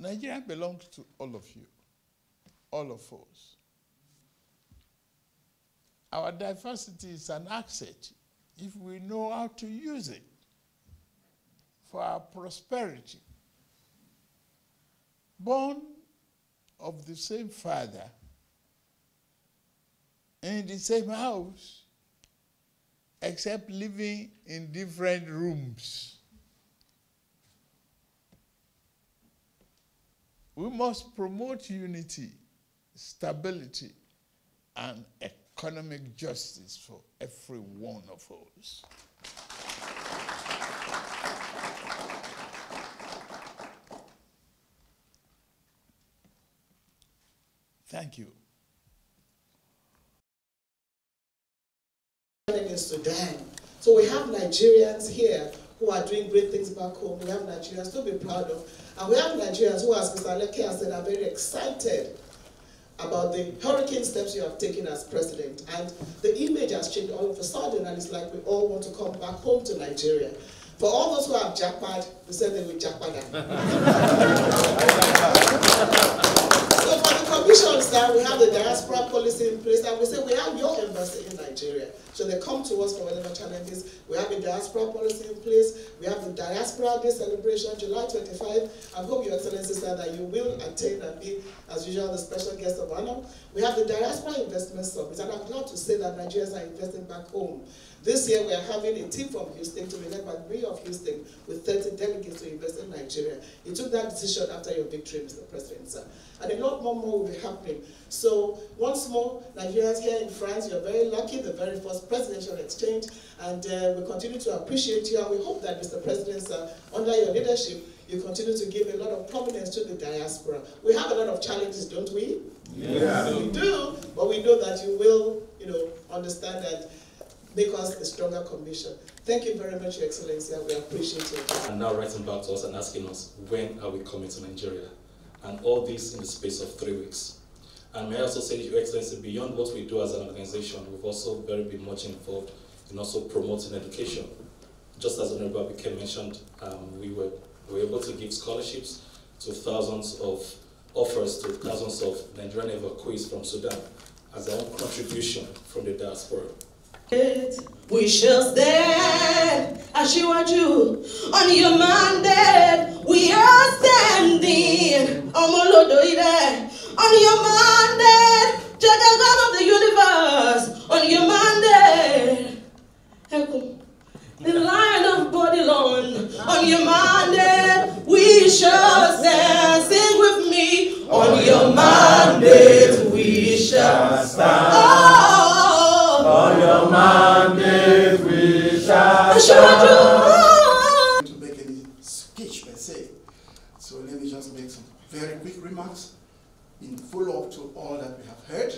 Nigeria belongs to all of you, all of us. Our diversity is an asset if we know how to use it for our prosperity. Born of the same father, in the same house, except living in different rooms. We must promote unity, stability, and economic justice for every one of us. Thank you. In Sudan. So we have Nigerians here who are doing great things back home. We have Nigerians to be proud of. And we have Nigerians who, as Mr. Leke has said, are very excited about the hurricane steps you have taken as president. And the image has changed all of a sudden, and it's like we all want to come back home to Nigeria. For all those who have jackpot, we said they will jackpot them. So for the commissions that we have the diaspora policy in place, and we say we have your embassy in Nigeria. So they come to us for whatever challenges. We have a diaspora policy in place. We have the Diaspora Day celebration, July 25. I hope Your Excellency said that you will attend and be, as usual, the special guest of honor. We have the Diaspora Investment Summit, and I'm glad to say that Nigerians are investing back home. This year we are having a team from Houston to be led by the Mayor of Houston with 30 delegates to invest in Nigeria. You took that decision after your victory, Mr. President, sir. And a lot more will be happening. So once more, Nigerians here in France, you're very lucky, the very first presidential exchange, and we continue to appreciate you, and we hope that, Mr. President, sir, under your leadership, you continue to give a lot of prominence to the diaspora. We have a lot of challenges, don't we? Yeah. We do, but we know that you will, understand that, make us a stronger commission. Thank you very much, Your Excellency, and we appreciate it. And now writing back to us and asking us, when are we coming to Nigeria? And all this in the space of 3 weeks. And may I also say, Your Excellency, beyond what we do as an organization, we've also been much involved in also promoting education. Just as Honorable Abike mentioned, we were able to give scholarships to thousands of offers to thousands of Nigerian evacuees from Sudan as their own contribution from the diaspora. We shall stand, Ashiwaju, on your mandate. We are standing, Omolodoide, on your mandate. Jagagan of the universe, on your mandate. The Lion of Babylon, on your mandate. We shall stand, sing with me, on your mandate. We shall stand. On your mandate we shall stand. To make any speech per se, so let me just make some very quick remarks in follow-up to all that we have heard.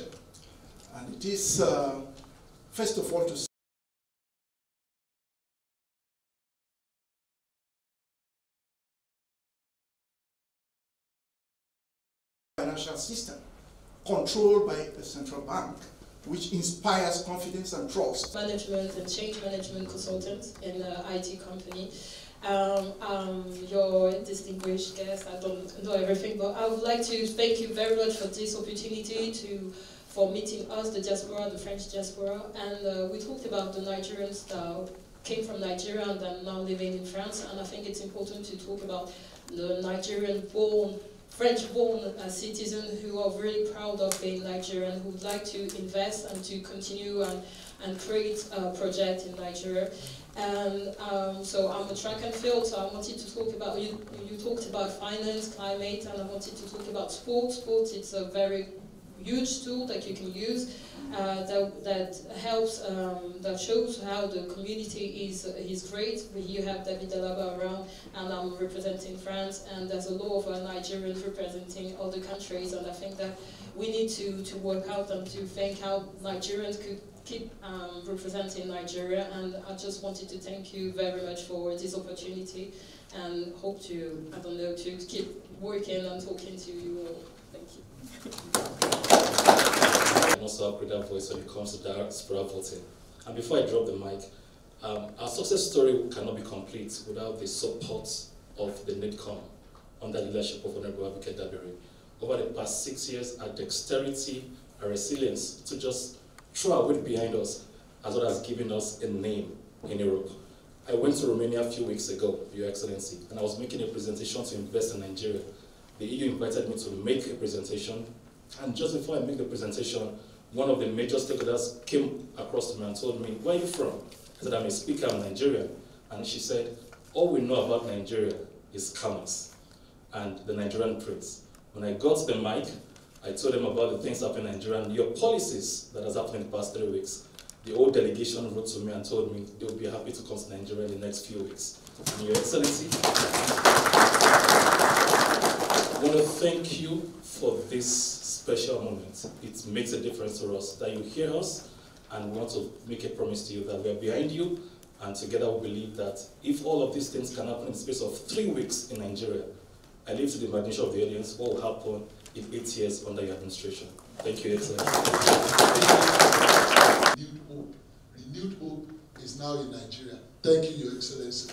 And it is, first of all, to financial system controlled by the central bank, which inspires confidence and trust. Management and change management consultant in an IT company. Your distinguished guest, I don't know everything, but I would like to thank you very much for this opportunity for meeting us, the diaspora, the French diaspora, and we talked about the Nigerians that came from Nigeria and are now living in France, and I think it's important to talk about the Nigerian-born French-born citizens who are really proud of being Nigerian, who would like to invest and to continue and create a project in Nigeria. And so I'm a track and field, so I wanted to talk about, you talked about finance, climate, and I wanted to talk about sports. Sports, it's a very huge tool that you can use that helps, that shows how the community is great. You have David Alaba around, and I'm representing France, and there's a lot of Nigerians representing other countries, and I think that we need to work out and to think how Nigerians could keep representing Nigeria, and I just wanted to thank you very much for this opportunity, and hope to, I don't know, to keep working and talking to you all. Thank you. And also upgrade our voice when it comes to diaspora voting. And before I drop the mic, our success story cannot be complete without the support of the NIDCOM, under the leadership of Honorable Abike Dabiri. Over the past 6 years, our dexterity, our resilience to just throw our weight behind us, as well as giving us a name in Europe. I went to Romania a few weeks ago, Your Excellency, and I was making a presentation to invest in Nigeria. The EU invited me to make a presentation, and just before I make the presentation, one of the major stakeholders came across to me and told me, "Where are you from?" I said, "I'm a speaker, I'm Nigerian." And she said, "All we know about Nigeria is scammers and the Nigerian prince." When I got to the mic, I told them about the things happening in Nigeria and your policies that has happened in the past 3 weeks. The whole delegation wrote to me and told me they would be happy to come to Nigeria in the next few weeks. And Your Excellency, I want to thank you for this special moment. It makes a difference to us that you hear us, and we want to make a promise to you that we are behind you, and together we believe that if all of these things can happen in the space of 3 weeks in Nigeria, I leave to the imagination of the audience what will happen in 8 years under your administration. Thank you, Excellency. Renewed hope is now in Nigeria. Thank you, Your Excellency.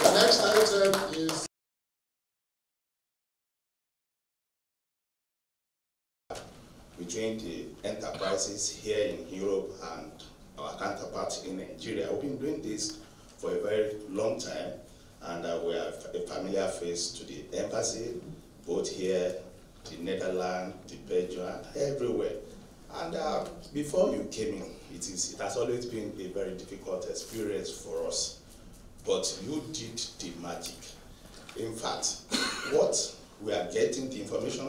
The next item is between the enterprises here in Europe and our counterparts in Nigeria. We've been doing this for a very long time, and we are a familiar face to the embassy, both here, the Netherlands, the Belgium, everywhere. And before you came in, it has always been a very difficult experience for us. But you did the magic. In fact, what we are getting, the information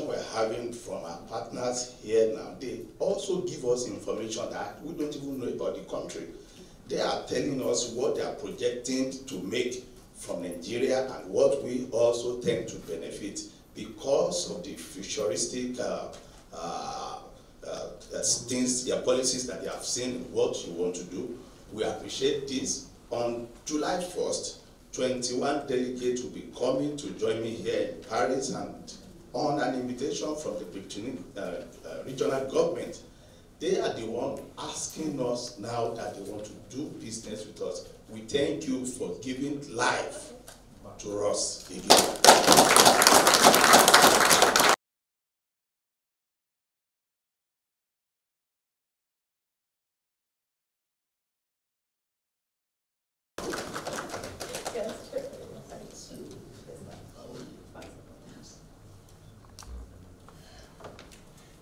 we're having from our partners here now, they also give us information that we don't even know about the country. They are telling us what they are projecting to make from Nigeria and what we also tend to benefit because of the futuristic things, policies that they have seen, what you want to do. We appreciate this. On July 1st, 21 delegates will be coming to join me here in Paris, and on an invitation from the regional government, they are the one asking us now that they want to do business with us. We thank you for giving life to us again.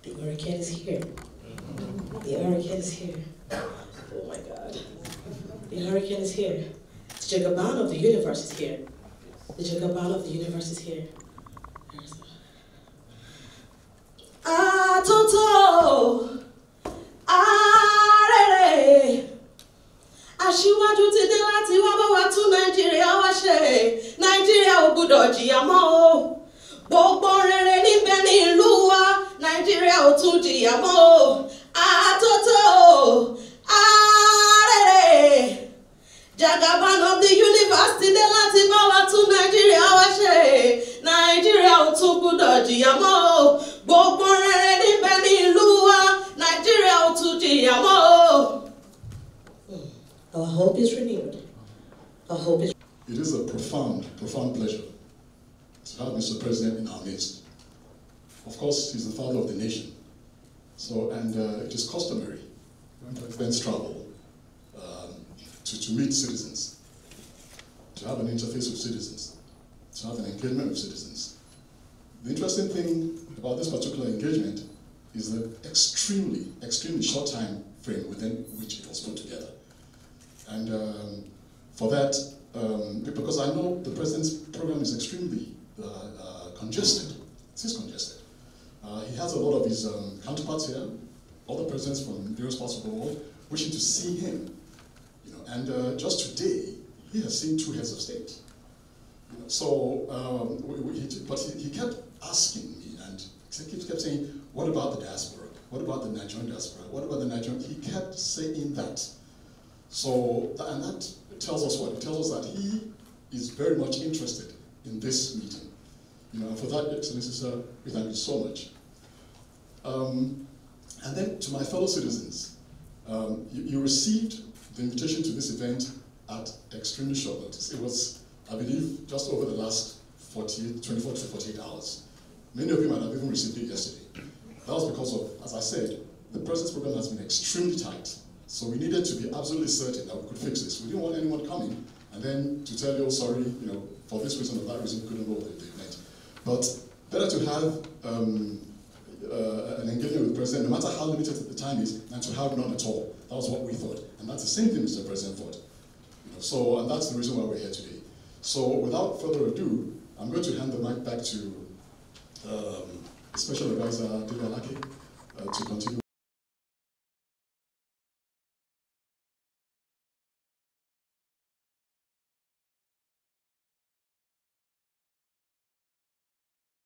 The hurricane is here. The hurricane is here. Oh my God. The hurricane is here. The Jagaban of the universe is here. The Jagaban of the universe is here. Atoto, arere, aṣíwájú ti dé láti wá bá wa tún Nàìjíríà wá ṣe. Nàìjíríà ò gbọ́dọ̀ jìyà mọ́ o. Gbogbo rere níbẹ̀ ní ìlú wa. Nàìjíríà ò tún jìyà mọ́ o. Atoto, arere, Jagaban of the universe ti dé láti bá wa tún Nàìjíríà wá ṣe. Nàìjíríà ò tún gbọ́dọ̀ jìyà mọ́ o. Gbogbo rere níbẹ̀ ní ìlú wa. Nàìjíríà ò tún jìyà mọ́ o. Our hope is renewed. Our hope is. It is a profound pleasure to have Mr. President in our midst. Of course, he's the father of the nation. So, and it is customary when presidents travel to meet citizens, to have an interface with citizens, to have an engagement with citizens. The interesting thing about this particular engagement is the extremely short time frame within which it was put together. And for that, because I know the President's program is extremely congested, it is congested. He has a lot of his counterparts here, other presidents from various parts of the world, wishing to see him. You know, and just today, he has seen 2 heads of state. You know, so, but he kept asking me, and he kept saying, "What about the diaspora? What about the Nigerian diaspora? What about the Nigerian?" He kept saying that. So, and that tells us what? It tells us that he is very much interested in this meeting. You know, and for that, Excellency, sir, we thank you so much. And then to my fellow citizens, you received the invitation to this event at extremely short notice. It was I believe, just over the last 24 to 48 hours. Many of you might have even received it yesterday. That was because of, as I said, the President's program has been extremely tight. So we needed to be absolutely certain that we could fix this. We didn't want anyone coming and then to tell you, oh, sorry, for this reason or that reason, we couldn't go with the event. But better to have an engagement with the President, no matter how limited the time is, than to have none at all. That was what we thought. And that's the same thing Mr. President thought. And that's the reason why we're here today. So without further ado, I'm going to hand the mic back to Special Advisor Dele Alake to continue.